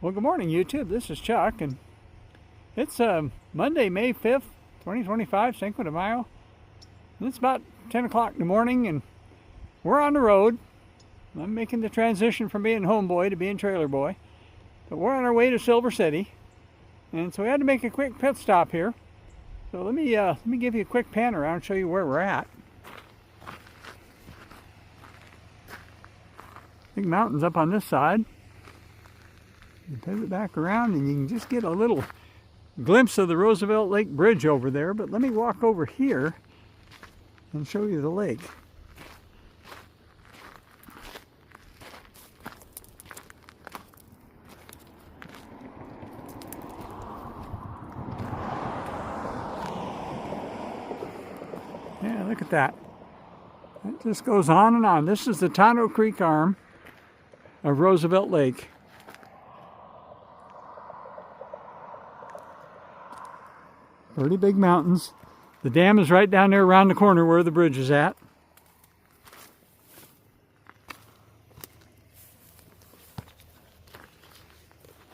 Well, good morning, YouTube. This is Chuck, and it's Monday, May 5th, 2025, Cinco de Mayo. And it's about 10 o'clock in the morning, and we're on the road. I'm making the transition from being homeboy to being trailer boy. But we're on our way to Silver City, and so we had to make a quick pit stop here. So let me give you a quick pan around and show you where we're at. Big mountains up on this side. You pivot back around and you can just get a little glimpse of the Roosevelt Lake bridge over there, but let me walk over here and show you the lake. Yeah, look at that. It just goes on and on. This is the Tonto Creek arm of Roosevelt Lake. Pretty big mountains. The dam is right down there around the corner where the bridge is at.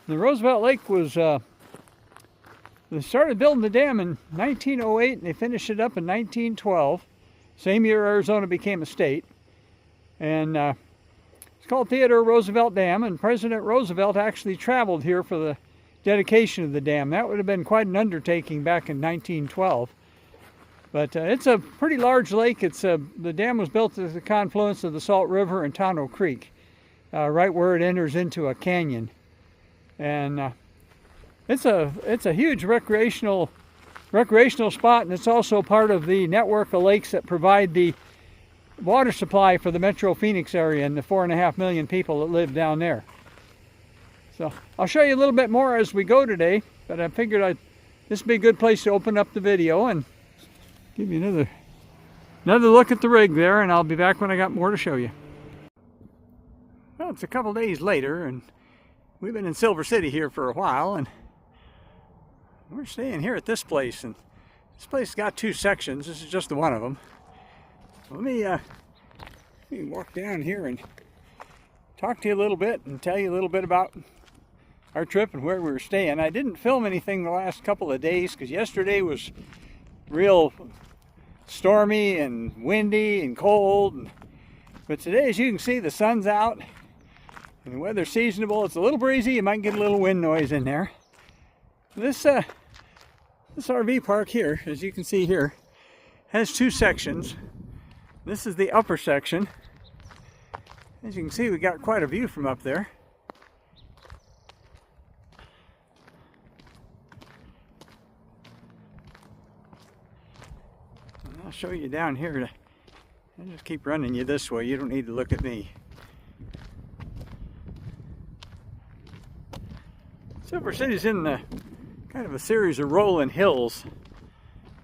The Roosevelt Lake was, they started building the dam in 1908 and they finished it up in 1912. Same year Arizona became a state. And it's called Theodore Roosevelt Dam, and President Roosevelt actually traveled here for the dedication of the dam. That would have been quite an undertaking back in 1912. But it's a pretty large lake. The dam was built at the confluence of the Salt River and Tonto Creek, right where it enters into a canyon. And it's a huge recreational spot, and it's also part of the network of lakes that provide the water supply for the Metro Phoenix area and the 4.5 million people that live down there. So I'll show you a little bit more as we go today, but I figured this would be a good place to open up the video and give you another look at the rig there, and I'll be back when I got more to show you. Well, it's a couple days later, and we've been in Silver City here for a while, and we're staying here at this place, and this place has got two sections. This is just one of them. Let me walk down here and talk to you a little bit and tell you a little bit about our trip and where we were staying. I didn't film anything the last couple of days because yesterday was real stormy and windy and cold. But today, as you can see, the sun's out and the weather's seasonable. It's a little breezy. You might get a little wind noise in there. This RV park here, as you can see here, has two sections. This is the upper section. As you can see, we got quite a view from up there. And I'll show you down here. I'll just keep running you this way. You don't need to look at me. Silver City's in kind of a series of rolling hills,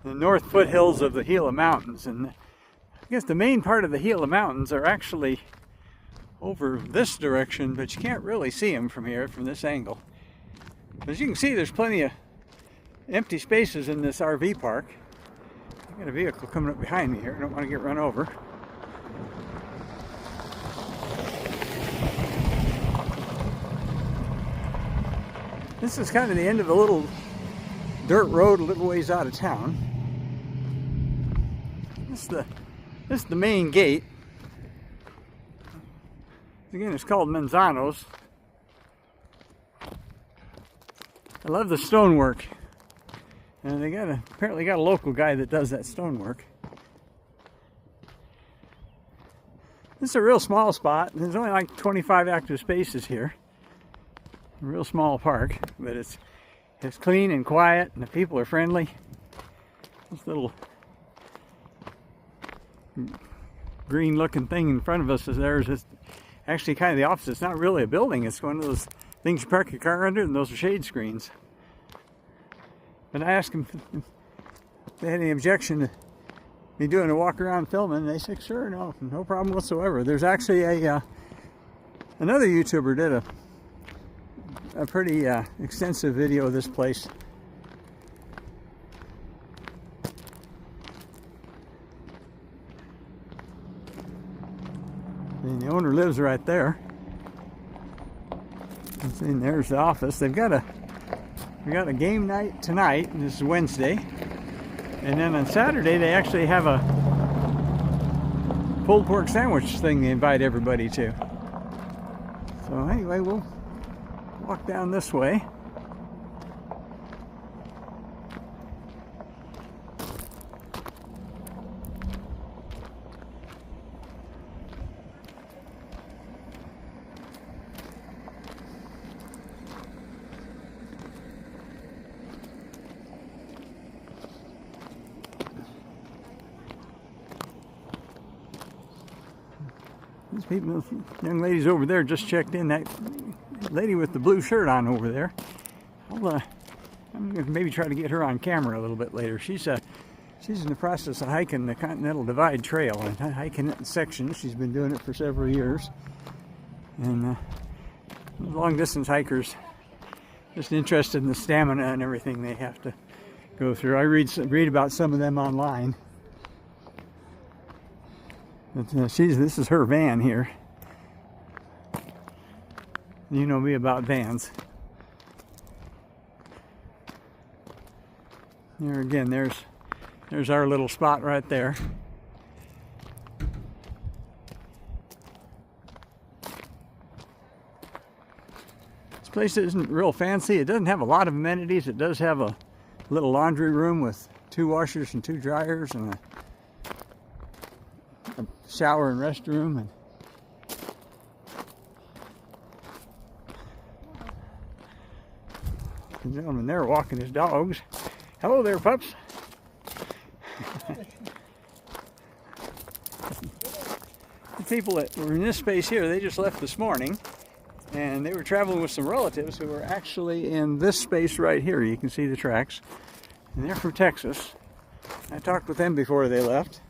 the north foothills of the Gila Mountains, and I guess the main part of the Gila Mountains are actually over this direction, but you can't really see them from here, from this angle. As you can see, there's plenty of empty spaces in this RV park. I got a vehicle coming up behind me here. I don't want to get run over. This is kind of the end of a little dirt road a little ways out of town. This is the main gate. Again, it's called Manzano's. I love the stonework. And they apparently got a local guy that does that stonework. This is a real small spot. There's only like 25 active spaces here. A real small park, but it's clean and quiet, and the people are friendly. This little green looking thing in front of us is actually kind of the opposite. It's not really a building. It's one of those things you park your car under, and those are shade screens. But I asked them if they had any objection to me doing a walk around filming, and they said, sure, no problem whatsoever. There's actually another YouTuber did a pretty extensive video of this place. And the owner lives right there. And there's the office. We got a game night tonight. This is Wednesday. And then on Saturday they actually have a pulled pork sandwich thing they invite everybody to. So anyway, we'll walk down this way. Those young ladies over there just checked in. That lady with the blue shirt on over there. I'm gonna maybe try to get her on camera a little bit later. She's in the process of hiking the Continental Divide Trail and hiking it in sections. She's been doing it for several years. And long distance hikers just interested in the stamina and everything they have to go through. I read about some of them online. But this is her van here. You know me about vans. There again, there's our little spot right there. This place isn't real fancy. It doesn't have a lot of amenities. It does have a little laundry room with 2 washers and 2 dryers and a shower and restroom, and the gentleman there walking his dogs. Hello there, pups. The people that were in this space here, they just left this morning, and they were traveling with some relatives who were actually in this space right here. You can see the tracks, and they're from Texas. I talked with them before they left.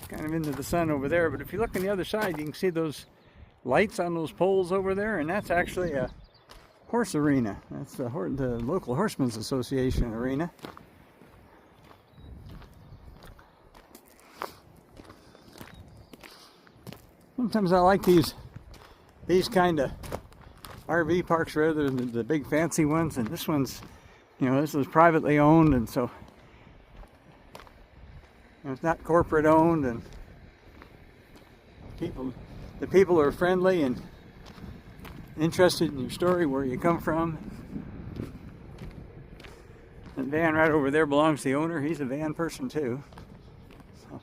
Kind of into the sun over there, but if you look on the other side, you can see those lights on those poles over there, and that's actually a horse arena. That's the local Horsemen's Association arena. Sometimes I like these kind of RV parks rather than the big fancy ones, and this one's, this was privately owned, and so it's not corporate owned, and the people are friendly and interested in your story, where you come from. That van right over there belongs to the owner. He's a van person too. So.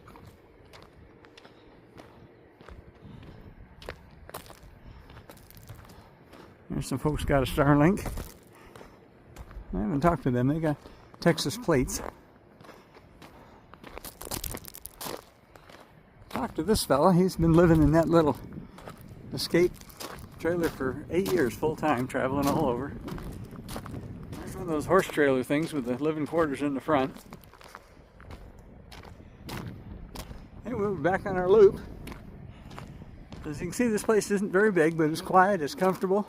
There's some folks got a Starlink. I haven't talked to them. They got Texas plates. Talked to this fella. He's been living in that little escape trailer for 8 years, full time, traveling all over. There's one of those horse trailer things with the living quarters in the front. Anyway, we're back on our loop. As you can see, this place isn't very big, but it's quiet, it's comfortable,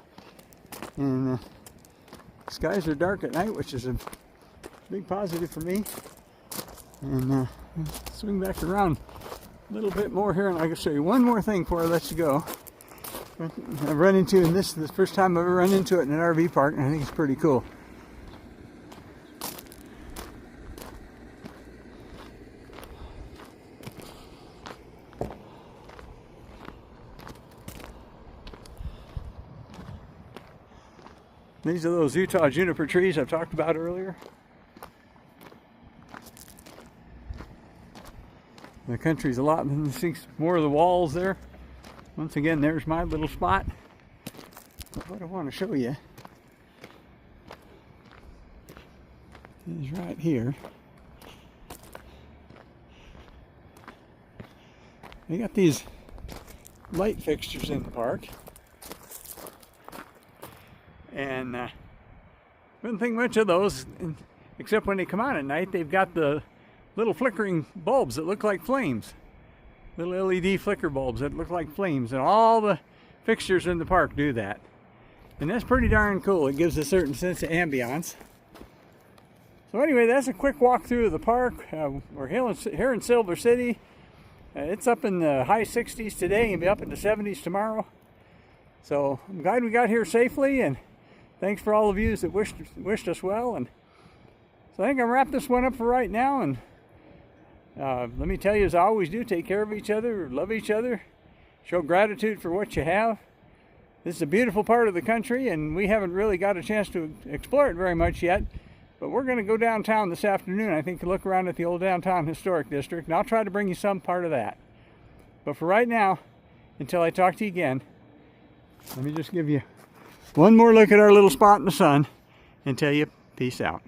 and skies are dark at night, which is a big positive for me. And swing back around a little bit more here, and I can show you one more thing before I let you go. I've run into, and this is the first time I've ever run into it in an RV park, and I think it's pretty cool. These are those Utah juniper trees I've talked about earlier. The country's a lot, and you see more of the walls there. Once again, there's my little spot. But what I want to show you is right here. They got these light fixtures in the park. And wouldn't think much of those, except when they come on at night, they've got the little flickering bulbs that look like flames. Little LED flicker bulbs that look like flames, and all the fixtures in the park do that. And that's pretty darn cool. It gives a certain sense of ambiance. So anyway, that's a quick walk through the park. We're here in Silver City. It's up in the high 60s today and be up in the 70s tomorrow. So I'm glad we got here safely, and thanks for all of you that wished us well. And so I think I'll wrap this one up for right now. And let me tell you, as I always do, take care of each other, love each other, show gratitude for what you have. This is a beautiful part of the country, and we haven't really got a chance to explore it very much yet. But we're going to go downtown this afternoon, I think, to look around at the old downtown historic district, and I'll try to bring you some part of that. But for right now, until I talk to you again, let me just give you one more look at our little spot in the sun and tell you peace out.